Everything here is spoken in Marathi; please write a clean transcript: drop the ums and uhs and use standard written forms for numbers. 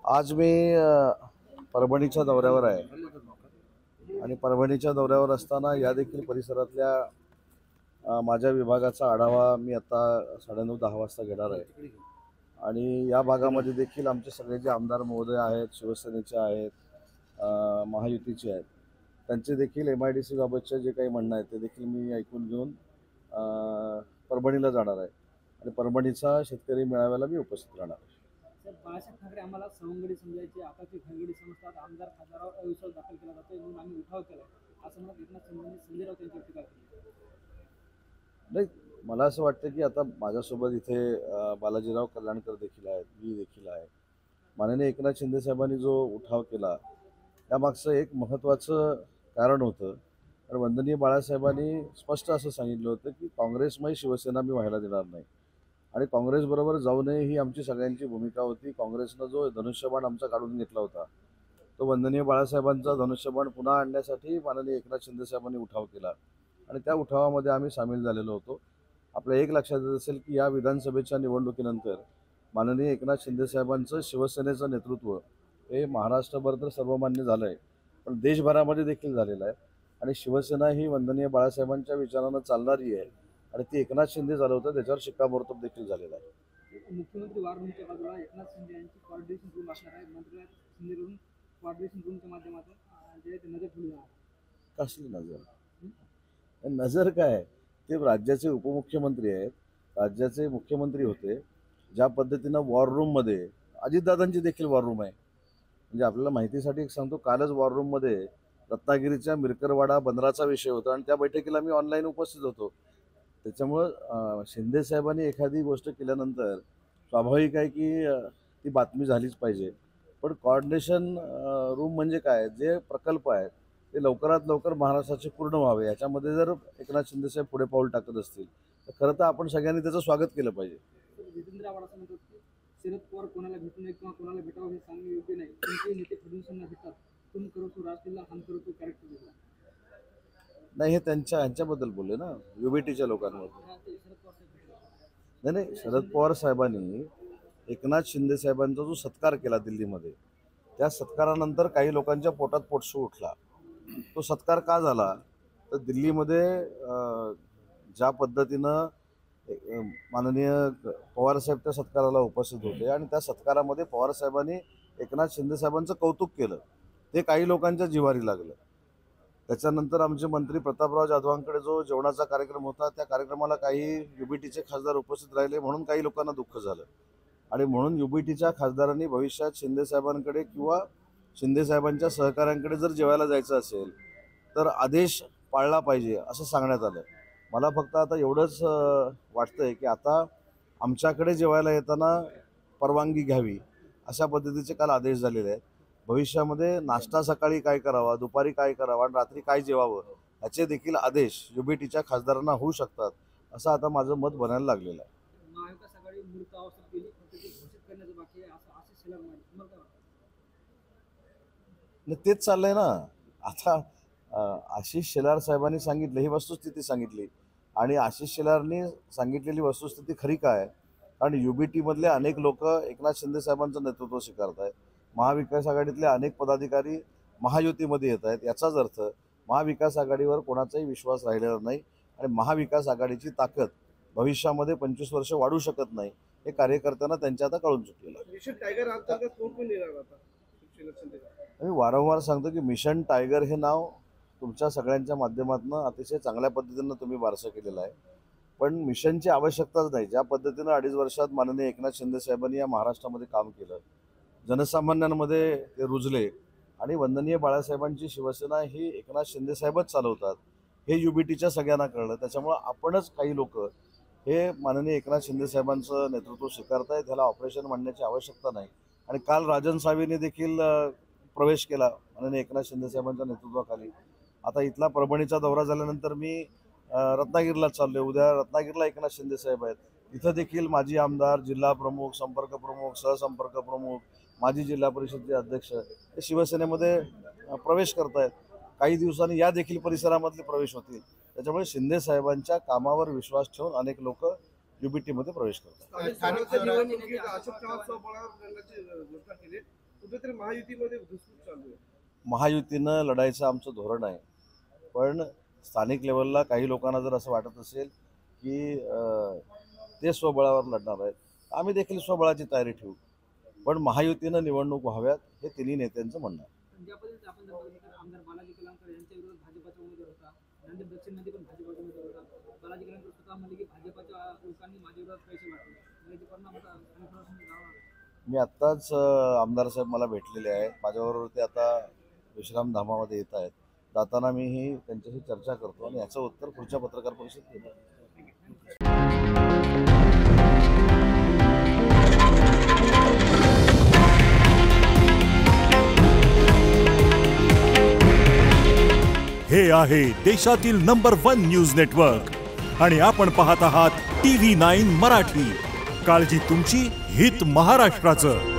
आज मी परभणीच्या दौऱ्यावर आहे आणि परभणीच्या दौऱ्यावर असताना या देखील परिसरातल्या माझ्या विभागाचा आढावा मी आता 9:30-10 वाजता घेणार आहे. आणि या भागामध्ये देखील आमचे सगळे जे आमदार महोदय आहेत, शिवसेनेचे आहेत, महायुतीचे आहेत, त्यांचे देखील MIDC बाबतचे जे काही म्हणणं आहे ते देखील मी ऐकून घेऊन परभणीला जाणार आहे आणि परभणीचा शेतकरी मेळाव्याला मी उपस्थित राहणार आहे. बाळासाहेब ठाकरे आम्हाला सवंगडी समजायचे, आता ते खरगडी समजतात. आमदार खासदारावर अविश्वास दाखल केला जातोय म्हणून आम्ही उठाव केलाय असं म्हणत एकनाथ शिंदेने संजय राऊत यांच्यावर टीका केली. नाही, मला असं वाटतं की आता माझ्यासोबत इथे बालाजीराव कल्याणकर देखील आहेत, मी देखील आहे. माननीय एकनाथ शिंदे साहेबांनी जो उठाव केला त्यामागचं एक महत्त्वाचं कारण होतं. तर वंदनीय बाळासाहेबांनी स्पष्ट असं सांगितलं होतं की काँग्रेसमय शिवसेना मी व्हायला देणार नाही आणि काँग्रेसबरोबर जाऊ नये ही आमची सगळ्यांची भूमिका होती. काँग्रेसनं जो धनुष्यबाण आमचा काढून घेतला होता तो वंदनीय बाळासाहेबांचा धनुष्यबाण पुन्हा आणण्यासाठी माननीय एकनाथ शिंदे साहेबांनी उठाव केला आणि त्या उठावामध्ये आम्ही सामील झालेलो होतो. आपल्या एक लक्षात येत असेल की या विधानसभेच्या निवडणुकीनंतर माननीय एकनाथ शिंदे साहेबांचं शिवसेनेचं नेतृत्व हे महाराष्ट्रभर तर सर्वमान्य झालं आहे, पण देशभरामध्ये देखील झालेलं आहे. आणि शिवसेना ही वंदनीय बाळासाहेबांच्या विचारानं चालणारी आहे आणि ती एकनाथ शिंदे चालवतं, त्याच्यावर शिक्कामोर्तब देखील झालेला आहे. मुख्यमंत्री वार रूमच्या बाजूला एकनाथ शिंदे यांची कोऑर्डिनेशन रूम असणार आहे. मंत्रालयात शिंदेकडून कोऑर्डिनेशन रूमच्या माध्यमातून जे ते नजर ठेवली जाणार. कसली नजर? नजर काय? ते राज्याचे उपमुख्यमंत्री आहेत, राज्याचे मुख्यमंत्री होते. ज्या पद्धतीनं वॉर रूममध्ये अजितदादांची देखील वॉर रूम आहे. म्हणजे आपल्याला माहितीसाठी एक सांगतो, कालच वॉर रूममध्ये रत्नागिरीच्या मिरकरवाडा बंदराचा विषय होता आणि त्या बैठकीला मी ऑनलाईन उपस्थित होतो. त्याच्यामुळं शिंदे साहेबांनी एखादी गोष्ट केल्यानंतर स्वाभाविक आहे की ती बातमी झालीच पाहिजे. पण कोऑर्डिनेशन रूम म्हणजे काय, जे प्रकल्प आहेत ते लवकरात लवकर महाराष्ट्राचे पूर्ण व्हावे याच्यामध्ये जर एकनाथ शिंदे साहेब पुढे पाऊल टाकत असतील तर खरं तर आपण सगळ्यांनी त्याचं स्वागत केलं पाहिजे. जितेंद्र आव्हाड असं म्हणतात की शरद पवार कोणाला भेटू नये किंवा कोणाला भेटावं हे सांगणे योग्य नाही. कोणतेही नेते फडणवीसांना भेटतात, तुम करो तो राजकीयला हम करो तो कॅरेक्टर देतो. नाही, हे ह्यांच्याबद्दल बोलले ना, युबीटीच्या लोकांबद्दल. नाही, शरद पवार साहेबांनी एकनाथ शिंदे साहेबांचा जो सत्कार केला दिल्लीमध्ये, त्या सत्कारानंतर काही लोकांच्या पोटात पोटशू उठला. तो सत्कार का झाला तर दिल्लीमध्ये ज्या पद्धतीनं माननीय पवारसाहेब त्या सत्काराला उपस्थित होते आणि त्या सत्कारामध्ये पवारसाहेबांनी एकनाथ शिंदे साहेबांचं कौतुक केलं, ते काही लोकांच्या जिव्हारी लागलं. त्याच्यानंतर आमचे मंत्री प्रतापराव जाधवांकडे जो जेवणाचा कार्यक्रम होता त्या कार्यक्रमाला काही युबीटीचे खासदार उपस्थित राहिले म्हणून काही लोकांना दुःख झालं आणि म्हणून युबीटीच्या खासदारांनी भविष्यात शिंदे साहेबांकडे किंवा शिंदे साहेबांच्या सहकाऱ्यांकडे जर जेवायला जायचं असेल तर आदेश पाळला पाहिजे असं सांगण्यात आलं. मला फक्त आता एवढंच वाटतंय की आता आमच्याकडे जेवायला येताना परवानगी घ्यावी अशा पद्धतीचे काल आदेश झालेले आहेत. भविष्यामध्ये नाश्ता सकाळी काय करावा, दुपारी काय करावा आणि रात्री काय जेवावं याचे देखील आदेश युबीटीच्या खासदारांना होऊ शकतात असं आता माझं मत बनायला लागलेलं आहे. महाविकास आघाडी मूर्त अवस्थेत गेली, फक्त ते घोषित करण्याचं बाकी आहे असं आशिष शेलार म्हणाले. तुम्हाला काय वाटतं? तेच चाललंय ना आता. आशिष शेलार साहेबांनी सांगितलं, ही वस्तुस्थिती सांगितली आणि आशिष शेलारनी सांगितलेली वस्तुस्थिती खरी काय? कारण युबीटीमधले अनेक लोक एकनाथ शिंदे साहेबांचं नेतृत्व स्वीकारत आहेत. महाविकास आघाडीतले अनेक पदाधिकारी महायुतीमध्ये येत आहेत. याचाच अर्थ महाविकास आघाडीवर कोणाचाही विश्वास राहिलेला नाही आणि महाविकास आघाडीची ताकद भविष्यामध्ये 25 वर्ष वाढू शकत नाही हे कार्यकर्त्यांना त्यांच्या आता कळून चुकलेलं आहे. मिशन टायगर अंतर्गत कोण येणार आता? मी वारंवार सांगतो की मिशन टायगर हे नाव तुमच्या सगळ्यांच्या माध्यमातून अतिशय चांगल्या पद्धतीनं तुम्ही वारसा केलेला आहे, पण मिशनची आवश्यकताच नाही. ज्या पद्धतीनं 2.5 वर्षात माननीय एकनाथ शिंदे साहेबांनी या महाराष्ट्रामध्ये काम केलं, जनसामान्यांमध्ये ते रुजले आणि वंदनीय बाळासाहेबांची शिवसेना ही एकनाथ शिंदे साहेबच चालवतात हे युबीटीच्या सगळ्यांना कळलं. त्याच्यामुळं आपणच काही लोक हे माननीय एकनाथ शिंदे साहेबांचं नेतृत्व स्वीकारतायत, ह्याला ऑपरेशन म्हणण्याची आवश्यकता नाही. आणि काल राजन साहेबांनी देखील प्रवेश केला माननीय एकनाथ शिंदे साहेबांच्या नेतृत्वाखाली. आता इथला परभणीचा दौरा झाल्यानंतर मी रत्नागिरीला चाललोय. उद्या रत्नागिरीला एकनाथ शिंदे साहेब आहेत, तिथं देखील माजी आमदार, जिल्हा प्रमुख, संपर्क प्रमुख, सहसंपर्क प्रमुख, माजी जिल्हा परिषदेचे अध्यक्ष हे शिवसेनेमध्ये प्रवेश करत आहेत. काही दिवसांनी या देखील परिसरामधले प्रवेश होतील. त्याच्यामुळे शिंदे साहेबांच्या कामावर विश्वास ठेवून अनेक लोक युबीटीमध्ये प्रवेश करतात. कुठेतरी महायुतीमध्ये धुसफूस चालू आहे. महायुतीनं लढायचं आमचं धोरण आहे, पण स्थानिक लेवलला काही लोकांना जर असं वाटत असेल की ते स्वबळावर लढणार आहेत, आम्ही देखील स्वबळाची तयारी ठेवू, पण महायुतीनं निवडणूक व्हाव्यात हे तिन्ही नेत्यांचं म्हणणं आहे. ज्या पद्धतीने आपण जर बघितलं तर आमदार बालाजी कलांकर यांच्या विरोधात भाजपाचा उमेदवार होता, नांदेड दक्षिणमध्ये पण भाजपाचा उमेदवार होता. बालाजी कलांकर स्वतः म्हणले की भाजपाच्या लोकांनी माझ्या विरोधात पैसे वाटले, याचे परिणाम आता स्थानिक प्रशासनावर जाणार आहे. मी आत्ताच आमदार साहेब मला भेटलेले आहेत, माझ्याबरोबर ते आता विश्रामधामामध्ये येत आहेत. जाताना मीही त्यांच्याशी चर्चा करतो आणि याचं उत्तर पुढच्या पत्रकार परिषदेत देतो. हे आहे देशातील नंबर 1 न्यूज नेटवर्क आणि आपण पाहत आहात TV9 मराठी. काळजी तुमची, हित महाराष्ट्राचं.